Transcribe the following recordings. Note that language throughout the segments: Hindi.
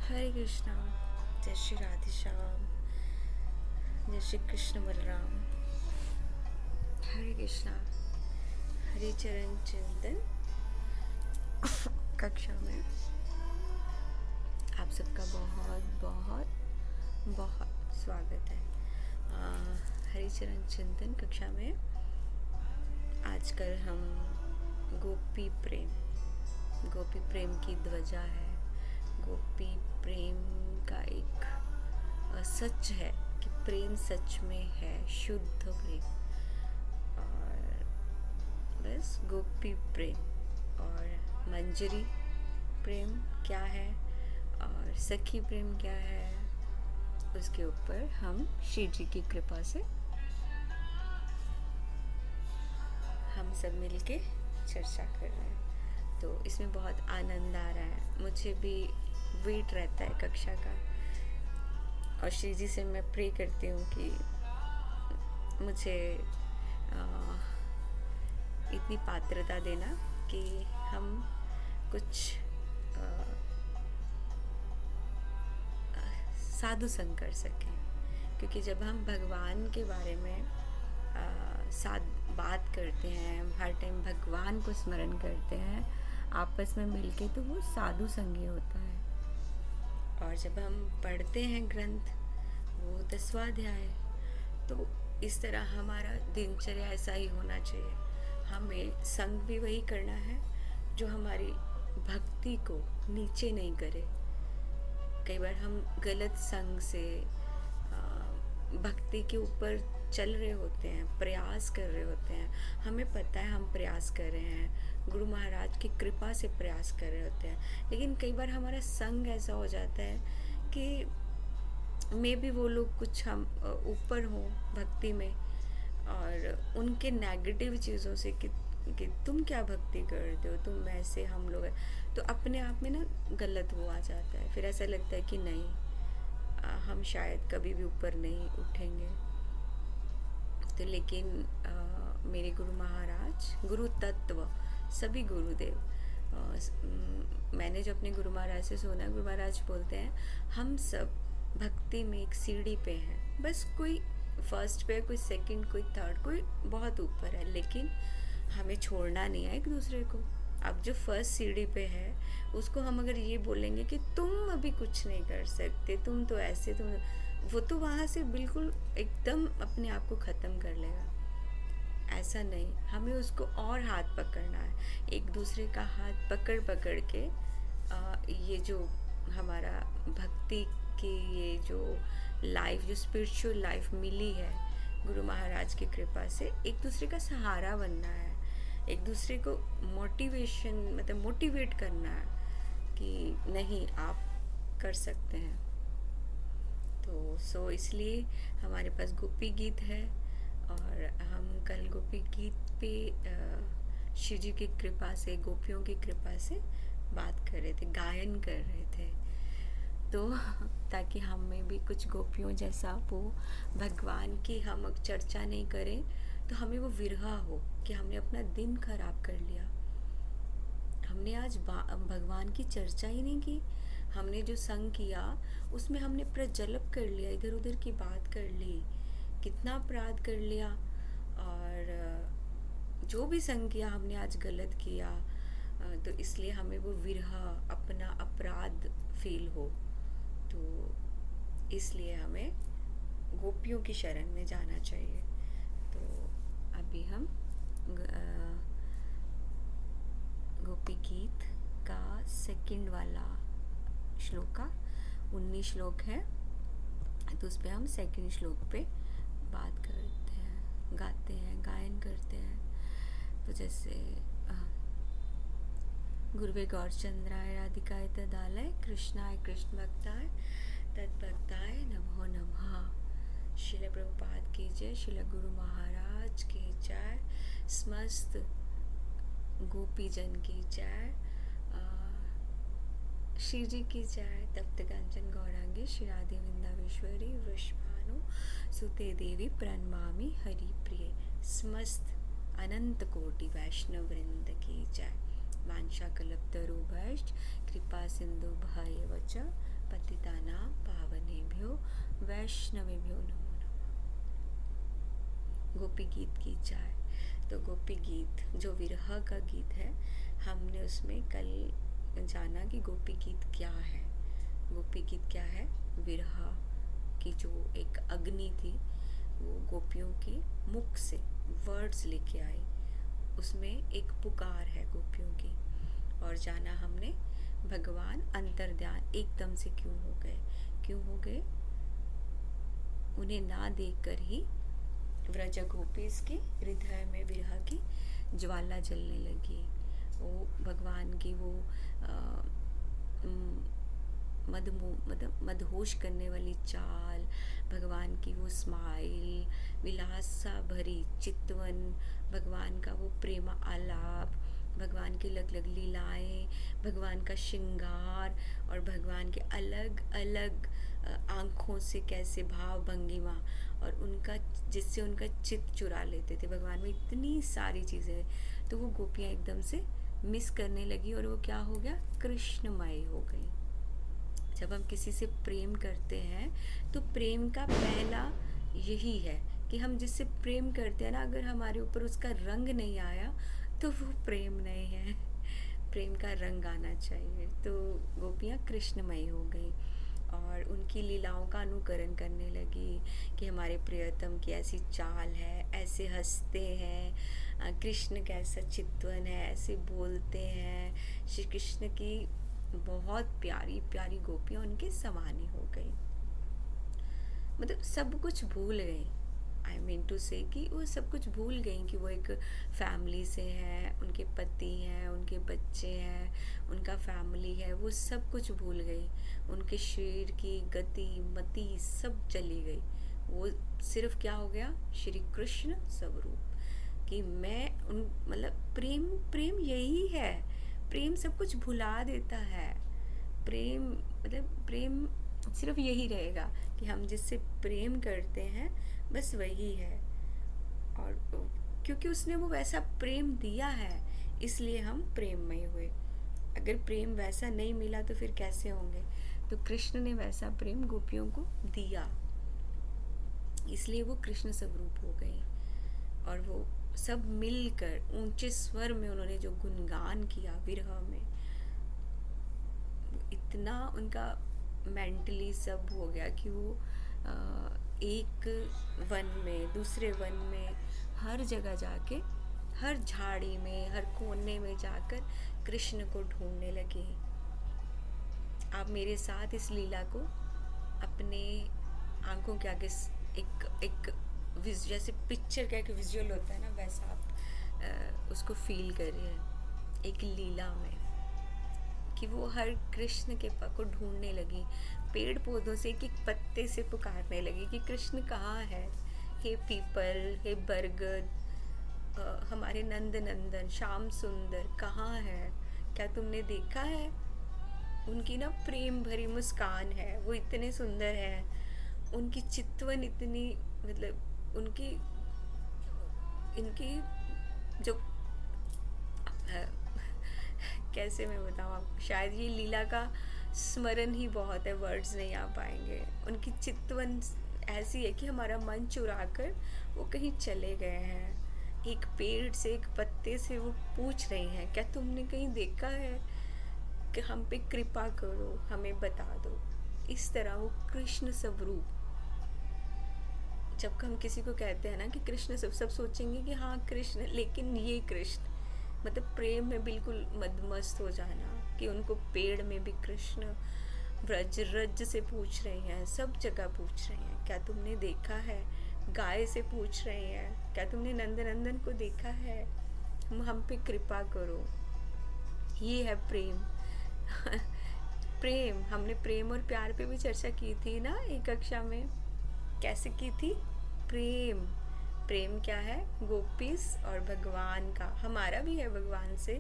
हरे कृष्णा। जय श्री राधे श्याम। जय श्री कृष्ण बलराम। हरे कृष्णा। हरि चरण चिंतन कक्षा में आप सबका बहुत बहुत बहुत स्वागत है। हरि चरण चिंतन कक्षा में आजकल हम गोपी प्रेम की ध्वजा है। गोपी प्रेम का एक सच है कि प्रेम सच में है शुद्ध प्रेम। और बस गोपी प्रेम और मंजरी प्रेम क्या है और सखी प्रेम क्या है, उसके ऊपर हम श्री जी की कृपा से हम सब मिलके चर्चा कर रहे हैं। तो इसमें बहुत आनंद आ रहा है। मुझे भी वेट रहता है कक्षा का, और श्री जी से मैं प्रे करती हूँ कि मुझे इतनी पात्रता देना कि हम कुछ साधु संग कर सकें। क्योंकि जब हम भगवान के बारे में बात करते हैं, हर टाइम भगवान को स्मरण करते हैं आपस में मिलके, तो वो साधु संगी होता है। और जब हम पढ़ते हैं ग्रंथ, वो 10वां अध्याय, तो इस तरह हमारा दिनचर्या ऐसा ही होना चाहिए। हमें संग भी वही करना है जो हमारी भक्ति को नीचे नहीं करे। कई बार हम गलत संग से भक्ति के ऊपर चल रहे होते हैं, प्रयास कर रहे होते हैं। हमें पता है हम प्रयास कर रहे हैं, गुरु महाराज की कृपा से प्रयास कर रहे होते हैं, लेकिन कई बार हमारा संग ऐसा हो जाता है कि मे भी वो लोग कुछ हम ऊपर हों भक्ति में, और उनके नेगेटिव चीज़ों से कि तुम क्या भक्ति करते हो, तुम ऐसे, हम लोग, तो अपने आप में ना गलत वो आ जाता है। फिर ऐसा लगता है कि नहीं, हम शायद कभी भी ऊपर नहीं उठेंगे। तो लेकिन मेरे गुरु महाराज, गुरु तत्व, सभी गुरुदेव, मैंने जो अपने गुरु महाराज से सुना, गुरु महाराज बोलते हैं हम सब भक्ति में एक सीढ़ी पे हैं। बस कोई फर्स्ट पे, कोई सेकंड, कोई थर्ड, कोई बहुत ऊपर है, लेकिन हमें छोड़ना नहीं है एक दूसरे को। अब जो फर्स्ट सीढ़ी पे है उसको हम अगर ये बोलेंगे कि तुम अभी कुछ नहीं कर सकते, तुम तो ऐसे, वो तो वहाँ से बिल्कुल एकदम अपने आप को ख़त्म कर लेगा। ऐसा नहीं, हमें उसको और हाथ पकड़ना है, एक दूसरे का हाथ पकड़ पकड़ के ये जो हमारा भक्ति की ये जो लाइफ, जो स्पिरिचुअल लाइफ मिली है गुरु महाराज की कृपा से, एक दूसरे का सहारा बनना है, एक दूसरे को मोटिवेशन, मतलब मोटिवेट करना है कि नहीं, आप कर सकते हैं। तो इसलिए हमारे पास गोपी गीत है, और हम कल गोपी गीत पे श्री जी की कृपा से, गोपियों की कृपा से बात कर रहे थे, गायन कर रहे थे। तो ताकि हमें भी कुछ गोपियों जैसा वो भगवान की हम चर्चा नहीं करें तो हमें वो विरहा हो कि हमने अपना दिन खराब कर लिया, हमने आज भगवान की चर्चा ही नहीं की, हमने जो संग किया उसमें हमने प्रजल्प कर लिया, इधर उधर की बात कर ली, कितना अपराध कर लिया, और जो भी संग किया हमने आज गलत किया। तो इसलिए हमें वो विरहा, अपना अपराध फील हो, तो इसलिए हमें गोपियों की शरण में जाना चाहिए। तो अभी हम गोपी गीत का सेकंड वाला श्लोक का 19 श्लोक है, तो उस पर हम सेकंड श्लोक पे बात करते हैं, गाते हैं, गायन करते हैं। तो जैसे गुरुवे गौरचंद्राय राधिकाय तदालय कृष्णाय कृष्ण भक्ताय तद्भक्ताय नमो नमः। शिल प्रभुपाद की जय, शिल गुरु महाराज की जय, समस्त गोपीजन की जय, श्री जी की जय। तप्त कांचन गौरांगी श्री राधे वृंदावेश्वरी वृषभानु सुते देवी प्रणमामि हरि प्रिय। समस्त अनंत कोटि वैष्णव वृंद की जय। वांछा कल्पतरुभ्यश्च कृपा सिंधु भयेव च पतितानां पावनेभ्यो वैष्णवेभ्यो नमो नमः। गोपी गीत की जाए। तो गोपी गीत जो विरह का गीत है, हमने उसमें कल जाना कि गोपी गीत क्या है। गोपी गीत क्या है? विरह की जो एक अग्नि थी वो गोपियों के मुख से वर्ड्स लेके आई, उसमें एक पुकार है गोपियों की। और जाना हमने भगवान अंतर्ध्यान एकदम से क्यों हो गए, क्यों हो गए? उन्हें ना देखकर ही व्रज गोपीस के हृदय में विरह की ज्वाला जलने लगी। वो भगवान की वो मदहोश करने वाली चाल, भगवान की वो स्माइल, विलासा भरी चितवन, भगवान का वो प्रेम आलाप, भगवान की अलग अलग लीलाएं, भगवान का श्रृंगार और भगवान के अलग अलग आँखों से कैसे भाव भंगिमा और उनका जिससे उनका चित्त चुरा लेते थे। भगवान में इतनी सारी चीज़ें, तो वो गोपियाँ एकदम से मिस करने लगी और वो क्या हो गया? कृष्णमय हो गई। जब हम किसी से प्रेम करते हैं तो प्रेम का पहला यही है कि हम जिससे प्रेम करते हैं ना, अगर हमारे ऊपर उसका रंग नहीं आया तो वो प्रेम नहीं है। प्रेम का रंग आना चाहिए। तो गोपियाँ कृष्णमयी हो गई और उनकी लीलाओं का अनुकरण करने लगी कि हमारे प्रियतम की ऐसी चाल है, ऐसे हंसते हैं, कृष्ण कैसा चितवन है, ऐसे बोलते हैं। श्री कृष्ण की बहुत प्यारी प्यारी गोपियाँ उनके समानी हो गई, मतलब सब कुछ भूल गई। आई मीन टू से कि वो सब कुछ भूल गई कि वो एक फैमिली से है, उनके पति हैं, उनके बच्चे हैं, उनका फैमिली है, वो सब कुछ भूल गई। उनके शरीर की गति मति सब चली गई। वो सिर्फ क्या हो गया? श्री कृष्ण स्वरूप कि मैं उन मतलब प्रेम प्रेम यही है। प्रेम सब कुछ भुला देता है। प्रेम मतलब प्रेम सिर्फ यही रहेगा कि हम जिससे प्रेम करते हैं बस वही है। और क्योंकि उसने वो वैसा प्रेम दिया है इसलिए हम प्रेममय हुए। अगर प्रेम वैसा नहीं मिला तो फिर कैसे होंगे? तो कृष्ण ने वैसा प्रेम गोपियों को दिया, इसलिए वो कृष्ण स्वरूप हो गई। और वो सब मिलकर ऊंचे स्वर में उन्होंने जो गुणगान किया विरह में, इतना उनका मेंटली सब हो गया कि वो एक वन में दूसरे वन में हर जगह जाके, हर झाड़ी में, हर कोने में जाकर कृष्ण को ढूंढने लगे। आप मेरे साथ इस लीला को अपने आंखों के आगे एक जैसे पिक्चर का एक विजुअल होता है ना, वैसा आप उसको फील करिए एक लीला में कि वो हर कृष्ण के को ढूंढने लगी। पेड़ पौधों से एक एक पत्ते से पुकारने लगी कि कृष्ण कहाँ है? हे पीपल, हे बरगद, हमारे नंद नंदन, श्याम सुंदर कहाँ है? क्या तुमने देखा है? उनकी ना प्रेम भरी मुस्कान है, वो इतने सुंदर है, उनकी चितवन इतनी, मतलब उनकी इनकी जो कैसे मैं बताऊँ आपको, शायद ये लीला का स्मरण ही बहुत है, वर्ड्स नहीं आ पाएंगे। उनकी चितवन ऐसी है कि हमारा मन चुरा कर वो कहीं चले गए हैं। एक पेड़ से, एक पत्ते से वो पूछ रही हैं, क्या तुमने कहीं देखा है? कि हम पे कृपा करो, हमें बता दो। इस तरह वो कृष्ण स्वरूप, जब हम किसी को कहते हैं ना कि कृष्ण, सब सोचेंगे कि हाँ कृष्ण, लेकिन ये कृष्ण मतलब प्रेम में बिल्कुल मदमस्त हो जाना कि उनको पेड़ में भी कृष्ण व्रज रज से पूछ रही हैं, सब जगह पूछ रही हैं, क्या तुमने देखा है? गाय से पूछ रही हैं, क्या तुमने नंदनंदन को देखा है? हम पे कृपा करो। ये है प्रेम। प्रेम, हमने प्रेम और प्यार पे भी चर्चा की थी ना एक कक्षा में। कैसे की थी? प्रेम, प्रेम क्या है? गोपीस और भगवान का, हमारा भी है भगवान से।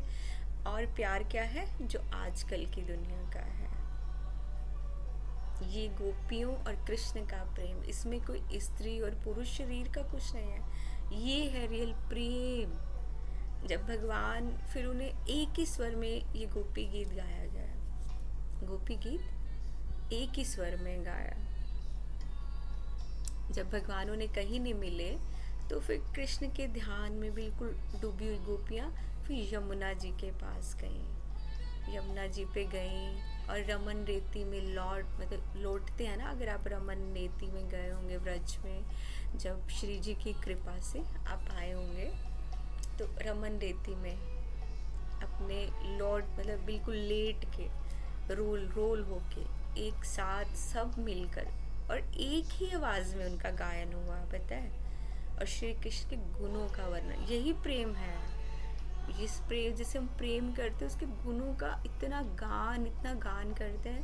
और प्यार क्या है? जो आजकल की दुनिया का है। ये गोपियों और कृष्ण का प्रेम, इसमें कोई स्त्री और पुरुष शरीर का कुछ नहीं है। ये है रियल प्रेम। जब भगवान, फिर उन्हें एक ही स्वर में ये गोपी गीत गाया गया। गोपी गीत एक ही स्वर में गाया। जब भगवान उन्हें कहीं नहीं मिले तो फिर कृष्ण के ध्यान में बिल्कुल डूबी हुई गोपियाँ फिर यमुना जी के पास गईं, यमुना जी पे गईं और रमन रेती में लौटते हैं ना। अगर आप रमन रेती में गए होंगे व्रज में, जब श्री जी की कृपा से आप आए होंगे, तो रमन रेती में अपने बिल्कुल लेट के रोल रोल होके एक साथ सब मिलकर और एक ही आवाज में उनका गायन हुआ, पता है। और श्री कृष्ण के गुणों का वर्णन, यही प्रेम है। जिस प्रेम जिसे हम प्रेम करते हैं उसके गुणों का इतना गान करते हैं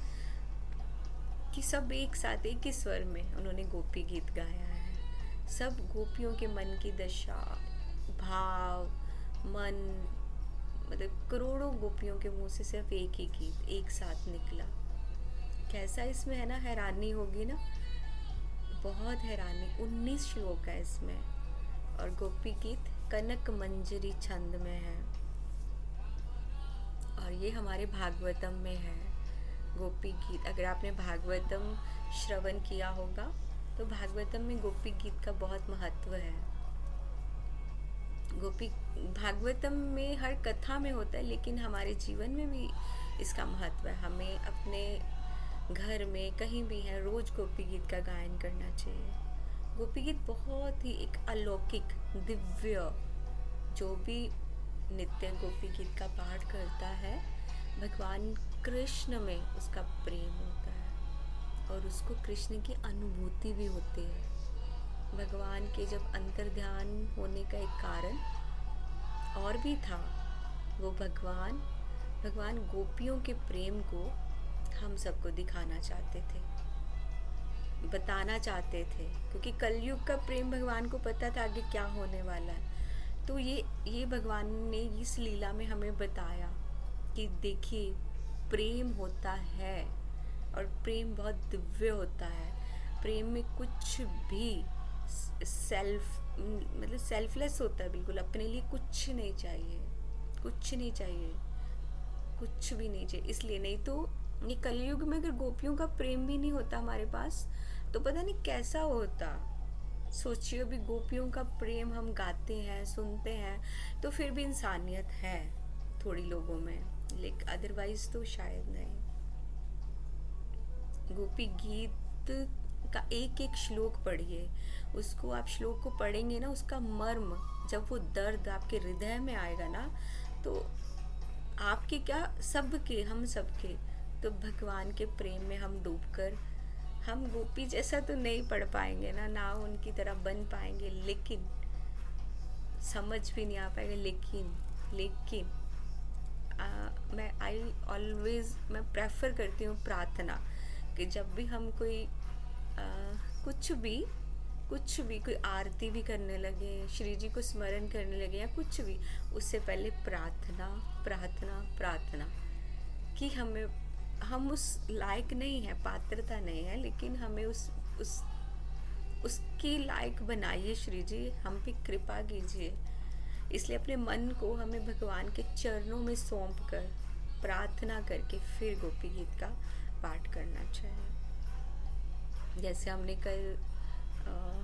कि सब एक साथ एक ही स्वर में उन्होंने गोपी गीत गाया है। सब गोपियों के मन की दशा, भाव, मन, करोड़ों गोपियों के मुंह से सिर्फ एक ही गीत एक साथ निकला। कैसा इसमें है ना, हैरानी होगी ना, बहुत हैरानी। 19 श्लोक है इसमें और गोपी गीत कनक मंजरी छंद में है और ये हमारे भागवतम में है गोपी गीत। अगर आपने भागवतम श्रवण किया होगा तो भागवतम में गोपी गीत का बहुत महत्व है। गोपी भागवतम में हर कथा में होता है, लेकिन हमारे जीवन में भी इसका महत्व है। हमें अपने घर में कहीं भी है रोज गोपी गीत का गायन करना चाहिए। गोपी गीत बहुत ही एक अलौकिक दिव्य, जो भी नित्य गोपी गीत का पाठ करता है भगवान कृष्ण में उसका प्रेम होता है और उसको कृष्ण की अनुभूति भी होती है। भगवान के जब अंतर ध्यान होने का एक कारण और भी था, वो भगवान गोपियों के प्रेम को हम सबको दिखाना चाहते थे, बताना चाहते थे, क्योंकि कलयुग का प्रेम भगवान को पता था आगे क्या होने वाला है। तो ये भगवान ने इस लीला में हमें बताया कि देखिए प्रेम होता है और प्रेम बहुत दिव्य होता है। प्रेम में कुछ भी सेल्फलेस होता है, बिल्कुल अपने लिए कुछ नहीं चाहिए, कुछ भी नहीं चाहिए। इसलिए नहीं तो ये कलयुग में अगर गोपियों का प्रेम भी नहीं होता हमारे पास तो पता नहीं कैसा होता। सोचिए अभी गोपियों का प्रेम हम गाते हैं, सुनते हैं, तो फिर भी इंसानियत है थोड़ी लोगों में, लेकिन अदरवाइज तो शायद नहीं। गोपी गीत का एक एक श्लोक पढ़िए, उसको आप श्लोक को पढ़ेंगे ना, उसका मर्म, जब वो दर्द आपके हृदय में आएगा ना, तो आपके क्या सबके, हम सबके, तो भगवान के प्रेम में हम डूबकर हम गोपी जैसा तो नहीं पढ़ पाएंगे ना उनकी तरह बन पाएंगे, लेकिन समझ भी नहीं आ पाएगा। लेकिन मैं प्रेफर करती हूँ प्रार्थना, कि जब भी हम कोई कुछ भी कोई आरती भी करने लगे, श्री जी को स्मरण करने लगे या कुछ भी, उससे पहले प्रार्थना कि हम उस लायक नहीं है, पात्रता नहीं है, लेकिन हमें उसकी लायक बनाइए श्री जी, हम पे कृपा कीजिए। इसलिए अपने मन को हमें भगवान के चरणों में सौंप कर प्रार्थना करके फिर गोपी गीत का पाठ करना चाहिए। जैसे हमने कल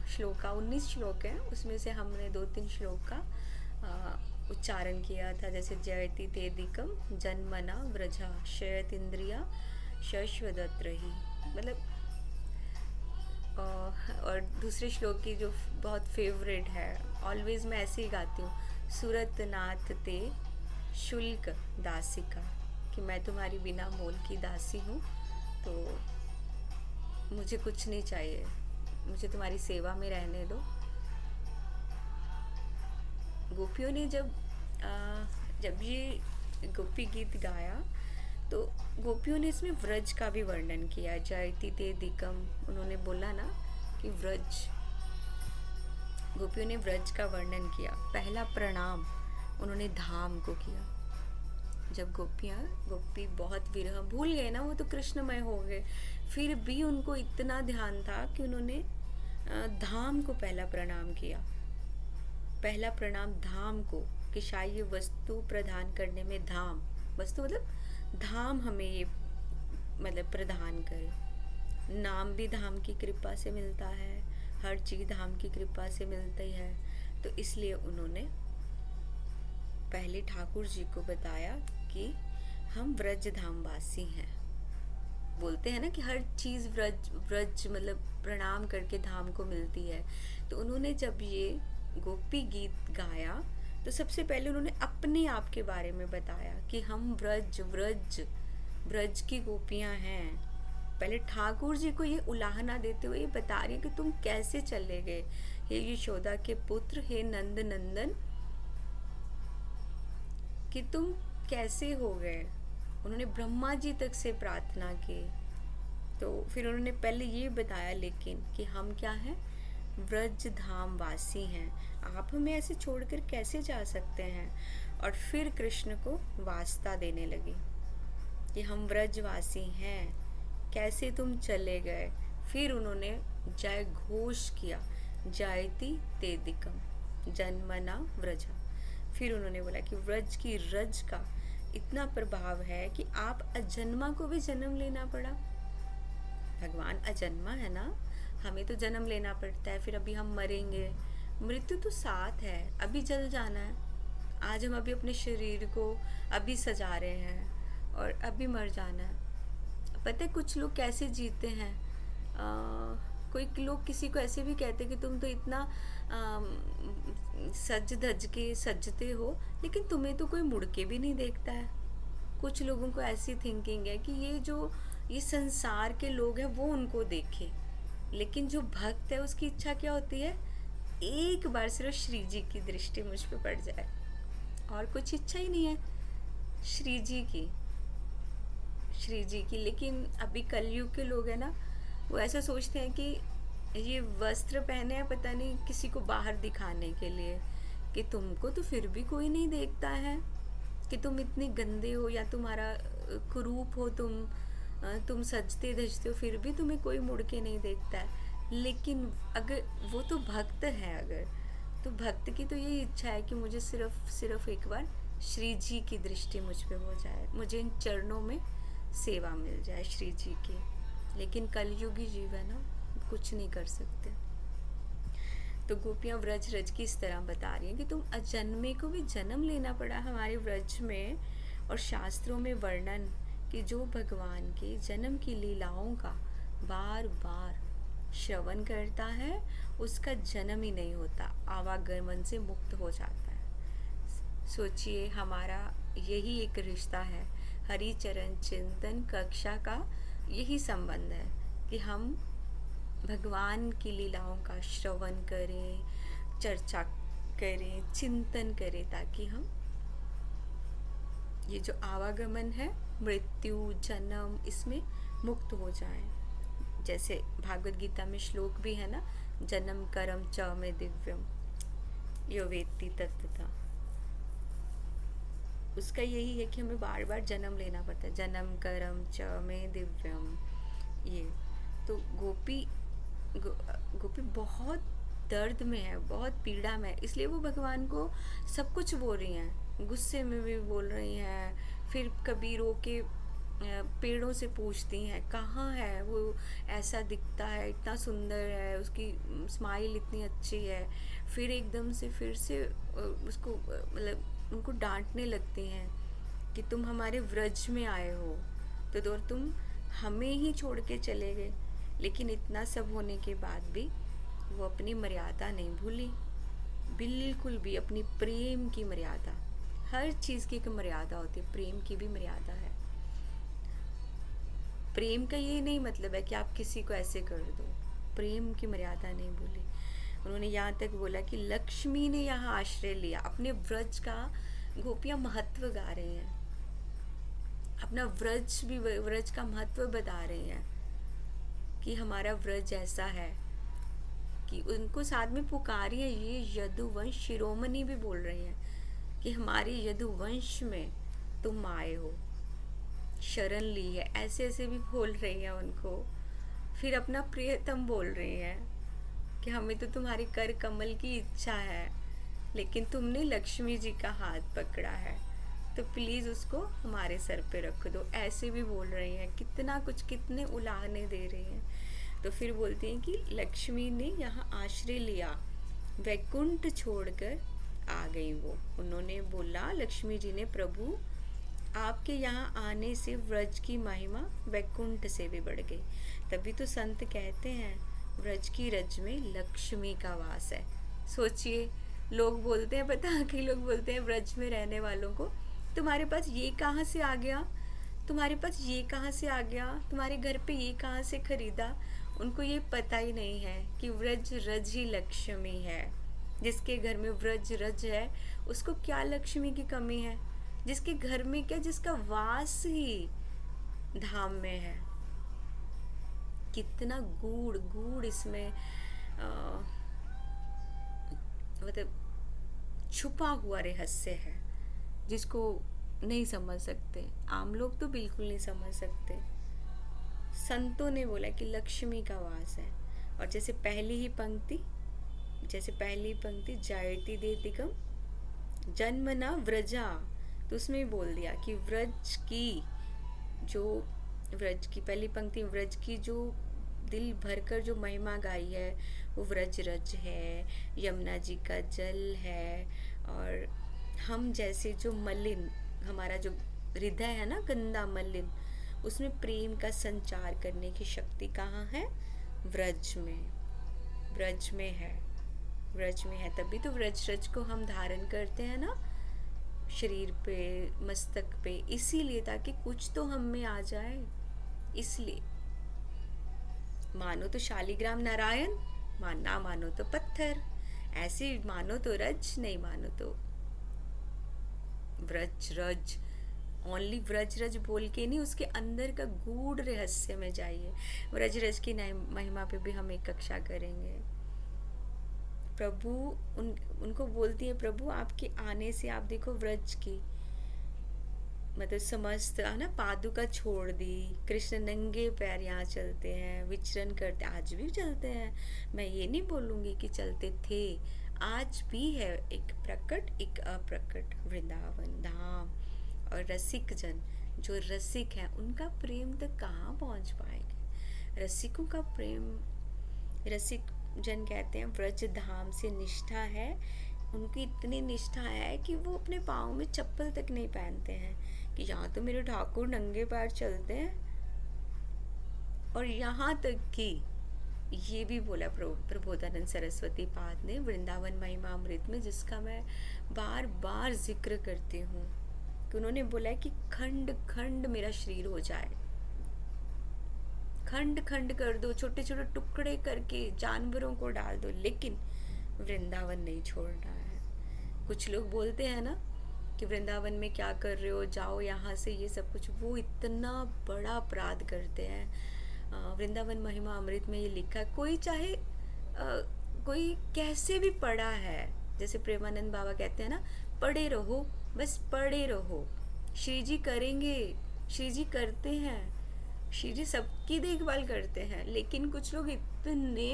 श्लोक 19 श्लोक है, उसमें से हमने 2-3 श्लोक का उच्चारण किया था, जैसे जयति तेदिकम जन्मना व्रजा शयत इंद्रिया शश्वदत्रहि, और दूसरे श्लोक की जो बहुत फेवरेट है, ऑलवेज मैं ऐसे ही गाती हूँ, सूरत नाथ ते शुल्क दासिका, कि मैं तुम्हारी बिना मोल की दासी हूँ, तो मुझे कुछ नहीं चाहिए, मुझे तुम्हारी सेवा में रहने दो। गोपियों ने जब ये गोपी गीत गाया तो गोपियों ने इसमें व्रज का भी वर्णन किया। जयति ते दिकम, उन्होंने बोला ना कि व्रज, गोपियों ने व्रज का वर्णन किया। पहला प्रणाम उन्होंने धाम को किया। जब गोपी बहुत विरह भूल गए ना, वो तो कृष्णमय हो गए, फिर भी उनको इतना ध्यान था कि उन्होंने धाम को पहला प्रणाम किया। पहला प्रणाम धाम को, कि शायद ये वस्तु प्रदान करने में धाम, वस्तु धाम हमें ये प्रदान करे। नाम भी धाम की कृपा से मिलता है, हर चीज़ धाम की कृपा से मिलती है। तो इसलिए उन्होंने पहले ठाकुर जी को बताया कि हम व्रज धाम वासी हैं। बोलते हैं ना कि हर चीज़ व्रज व्रज मतलब प्रणाम करके धाम को मिलती है। तो उन्होंने जब ये गोपी गीत गाया तो सबसे पहले उन्होंने अपने आप के बारे में बताया कि हम व्रज व्रज व्रज की गोपियां हैं। पहले ठाकुर जी को ये उलाहना देते हुए ये बता रही है कि तुम कैसे चले गए, हे यशोदा के पुत्र, हे नंद नंदन, कि तुम कैसे हो गए। उन्होंने ब्रह्मा जी तक से प्रार्थना की। तो फिर उन्होंने पहले ये बताया लेकिन कि हम क्या हैं, व्रज धाम वासी हैं, आप हमें ऐसे छोड़कर कैसे जा सकते हैं। और फिर कृष्ण को वास्ता देने लगी कि हम व्रजवासी हैं, कैसे तुम चले गए। फिर उन्होंने जय घोष किया, जयति तेदिकम जन्मना व्रजा। फिर उन्होंने बोला कि व्रज की रज का इतना प्रभाव है कि आप अजन्मा को भी जन्म लेना पड़ा। भगवान अजन्मा है ना, हमें तो जन्म लेना पड़ता है, फिर अभी हम मरेंगे, मृत्यु तो साथ है, अभी जल जाना है। आज हम अभी अपने शरीर को अभी सजा रहे हैं और अभी मर जाना है। पता है कुछ लोग कैसे जीते हैं, कोई लोग किसी को ऐसे भी कहते हैं कि तुम तो इतना सज धज के सजते हो, लेकिन तुम्हें तो कोई मुड़ के भी नहीं देखता है। कुछ लोगों को ऐसी थिंकिंग है कि ये संसार के लोग हैं वो उनको देखे, लेकिन जो भक्त है उसकी इच्छा क्या होती है, एक बार सिर्फ श्री जी की दृष्टि मुझ पे पड़ जाए, और कुछ इच्छा ही नहीं है श्री जी की, श्री जी की। लेकिन अभी कलयुग के लोग हैं ना, वो ऐसा सोचते हैं कि ये वस्त्र पहने हैं पता नहीं किसी को बाहर दिखाने के लिए, कि तुमको तो फिर भी कोई नहीं देखता है, कि तुम इतने गंदे हो या तुम्हारा कुरूप हो, तुम सजते धजते हो फिर भी तुम्हें कोई मुड़ के नहीं देखता है। लेकिन अगर वो तो भक्त है, अगर तो भक्त की तो यही इच्छा है कि मुझे सिर्फ एक बार श्री जी की दृष्टि मुझ पे हो जाए, मुझे इन चरणों में सेवा मिल जाए श्री जी की। लेकिन कलयुगी जीव है ना, कुछ नहीं कर सकते। तो गोपियाँ व्रज रज की इस तरह बता रही हैं कि तुम अजन्मे को भी जन्म लेना पड़ा हमारे व्रज में। और शास्त्रों में वर्णन कि जो भगवान के जन्म की लीलाओं का बार बार श्रवण करता है उसका जन्म ही नहीं होता, आवागमन से मुक्त हो जाता है। सोचिए हमारा यही एक रिश्ता है, हरि चरण चिंतन कक्षा का यही संबंध है कि हम भगवान की लीलाओं का श्रवण करें, चर्चा करें, चिंतन करें, ताकि हम ये जो आवागमन है, मृत्यु जन्म, इसमें मुक्त हो जाएं। जैसे भागवत गीता में श्लोक भी है ना, जन्म कर्म च में दिव्यम यो वेत्ति तत्वता। उसका यही है कि हमें बार बार जन्म लेना पड़ता है, जन्म कर्म च में दिव्यम। ये तो गोपी बहुत दर्द में है, बहुत पीड़ा में है, इसलिए वो भगवान को सब कुछ बोल रही हैं, गुस्से में भी बोल रही हैं, फिर कभी रो के पेड़ों से पूछती हैं कहाँ है वो, ऐसा दिखता है, इतना सुंदर है, उसकी स्माइल इतनी अच्छी है। फिर एकदम से फिर से उसको मतलब उनको डांटने लगती हैं कि तुम हमारे व्रज में आए हो तो तुम हमें ही छोड़ के चले गए। लेकिन इतना सब होने के बाद भी वो अपनी मर्यादा नहीं भूली, बिल्कुल भी। अपनी प्रेम की मर्यादा, हर चीज़ की एक मर्यादा होती है, प्रेम की भी मर्यादा है। प्रेम का ये नहीं मतलब है कि आप किसी को ऐसे कर दो, प्रेम की मर्यादा नहीं भूली। उन्होंने यहाँ तक बोला कि लक्ष्मी ने यहाँ आश्रय लिया, अपने व्रज का गोपियाँ महत्व गा रही हैं, अपना व्रज का महत्व बता रही हैं कि हमारा व्रज ऐसा है कि उनको साथ में पुकारी है। ये यदुवंश शिरोमणि भी बोल रही हैं कि हमारे यदुवंश में तुम आए हो, शरण ली है, ऐसे ऐसे भी बोल रही हैं उनको। फिर अपना प्रियतम बोल रही हैं कि हमें तो तुम्हारे कर कमल की इच्छा है, लेकिन तुमने लक्ष्मी जी का हाथ पकड़ा है, तो प्लीज़ उसको हमारे सर पे रख दो। ऐसे भी बोल रही हैं, कितना कुछ, कितने उलाहने दे रही हैं। तो फिर बोलती हैं कि लक्ष्मी ने यहाँ आश्रय लिया, वैकुंठ छोड़कर आ गई वो। उन्होंने बोला, लक्ष्मी जी ने, प्रभु आपके यहाँ आने से व्रज की महिमा वैकुंठ से भी बढ़ गई। तभी तो संत कहते हैं व्रज की रज में लक्ष्मी का वास है। सोचिए, लोग बोलते हैं, पता, कई लोग बोलते हैं व्रज में रहने वालों को, तुम्हारे पास ये कहाँ से आ गया, तुम्हारे पास ये कहाँ से आ गया, तुम्हारे घर पे ये कहाँ से खरीदा। उनको ये पता ही नहीं है कि व्रज रज ही लक्ष्मी है। जिसके घर में व्रज रज है उसको क्या लक्ष्मी की कमी है। जिसके घर में क्या, जिसका वास ही धाम में है। कितना गूढ़ गूढ़ इसमें मतलब छुपा हुआ रहस्य है, जिसको नहीं समझ सकते। आम लोग तो बिल्कुल नहीं समझ सकते। संतों ने बोला कि लक्ष्मी का वास है। और जैसे पहली पंक्ति जायति देतिकम जन्मना व्रजा, तो उसमें बोल दिया कि व्रज की पहली पंक्ति, व्रज की जो दिल भरकर जो महिमा गाई है वो व्रज रज है, यमुना जी का जल है। और हम जैसे जो मलिन, हमारा जो हृदय है ना गंदा मलिन, उसमें प्रेम का संचार करने की शक्ति कहाँ है? व्रज में है। तभी तो व्रज रज को हम धारण करते हैं ना शरीर पे, मस्तक पे, इसीलिए ताकि कुछ तो हम में आ जाए। इसलिए मानो तो शालिग्राम नारायण, ना मानो तो पत्थर। ऐसे मानो तो रज, नहीं मानो तो व्रज रज। ओनली व्रज रज बोल के नहीं, उसके अंदर का गूढ़ रहस्य में जाइए। व्रज रज की महिमा पे भी हम एक कक्षा करेंगे। प्रभु उनको बोलती है, प्रभु आपके आने से आप देखो व्रज की मतलब समस्त है ना पादुका छोड़ दी। कृष्ण नंगे पैर यहाँ चलते हैं, विचरण करते, आज भी चलते हैं। मैं ये नहीं बोलूँगी कि चलते थे, आज भी है एक प्रकट एक अप्रकट वृंदावन धाम। और रसिक जन, जो रसिक हैं, उनका प्रेम तक कहाँ पहुँच पाएंगे। रसिकों का प्रेम, रसिक जन कहते हैं व्रज धाम से निष्ठा है। उनकी इतनी निष्ठा है कि वो अपने पाँव में चप्पल तक नहीं पहनते हैं, कि यहाँ तो मेरे ठाकुर नंगे पैर चलते हैं। और यहाँ तक कि ये भी बोला प्रबोधानंद सरस्वती पाद ने वृंदावन महिमा अमृत में, जिसका मैं बार बार जिक्र करती हूँ, कि उन्होंने बोला कि खंड खंड मेरा शरीर हो जाए, खंड खंड कर दो, छोटे छोटे टुकड़े करके जानवरों को डाल दो, लेकिन वृंदावन नहीं छोड़ना है। कुछ लोग बोलते हैं ना कि वृंदावन में क्या कर रहे हो, जाओ यहाँ से, ये सब कुछ। वो इतना बड़ा अपराध करते हैं। वृंदावन महिमा अमृत में ये लिखा है, कोई चाहे कोई कैसे भी पढ़ा है, जैसे प्रेमानंद बाबा कहते हैं ना, पढ़े रहो, बस पढ़े रहो। श्री जी करेंगे, श्री जी करते हैं, श्री जी सबकी देखभाल करते हैं। लेकिन कुछ लोग इतने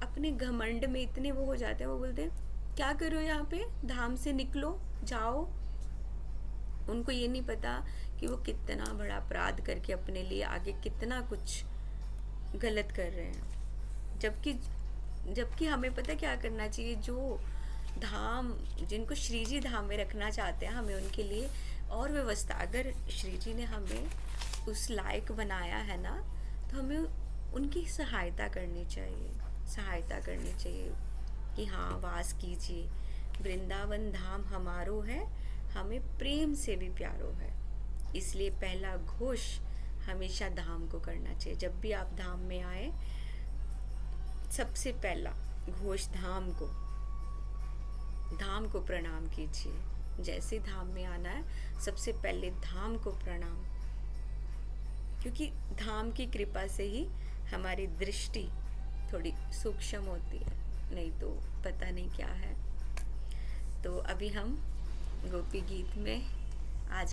अपने घमंड में इतने वो हो जाते हैं, वो बोलते हैं क्या करो यहाँ पे, धाम से निकलो, जाओ। उनको ये नहीं पता कि वो कितना बड़ा अपराध करके अपने लिए आगे कितना कुछ गलत कर रहे हैं। जबकि हमें पता क्या करना चाहिए। जो धाम, जिनको श्री जी धाम में रखना चाहते हैं, हमें उनके लिए और व्यवस्था, अगर श्री जी ने हमें उस लायक बनाया है ना, तो हमें उनकी सहायता करनी चाहिए कि हाँ वास कीजिए, वृंदावन धाम हमारो है, हमें प्रेम से भी प्यारो है। इसलिए पहला घोष हमेशा धाम को करना चाहिए। जब भी आप धाम में आए, सबसे पहला घोष धाम को प्रणाम कीजिए। जैसे धाम में आना है, सबसे पहले धाम को प्रणाम, क्योंकि धाम की कृपा से ही हमारी दृष्टि थोड़ी सूक्ष्म होती है, नहीं तो पता नहीं क्या है। तो अभी हम गोपी गीत में